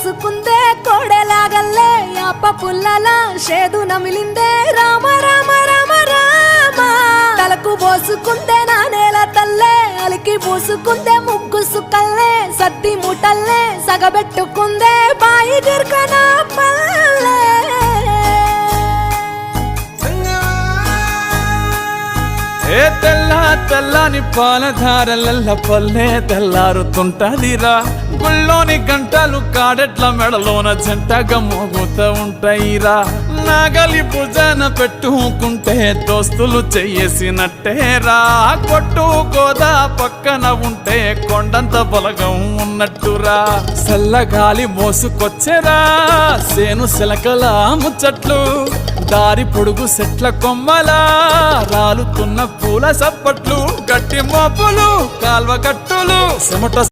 పోసుకుందే కోడెలాగల్లే యాప పుల్లలా షేదు నమిలిందే రామ రామ రామ రామ తలకు పోసుకుందే నా నేల తల్లే అలికి పూసుకుందే ముగ్గు సుక్కల్లే సత్తి ముటల్లే సగబెట్టుకుందే బాయి గిర్కనా పల్లె ఏ తెల్ల తెల్లని పాలధారలల్ల పల్లె తెల్లారుతుంటదిరా గుళ్ళోని గంటలు కాడెట్ల మెడలోన జంటగా మోగుతూ ఉంటాయిరా నాగలి భుజాన పెట్టుకుంటే దోస్తులు చెయ్యేసినట్టేరా కొట్టు గోదా పక్కన ఉంటే కొండంత బలగం ఉన్నట్టురా చల్లగాలి మోసుకొచ్చెరా సేను శిలకల ముచ్చట్లు దారి పొడుగు సెట్ల కొమ్మలా రాలుతున్న పూల సప్పట్లు గట్టి మోపులు కాల్వ కట్టులు చెమట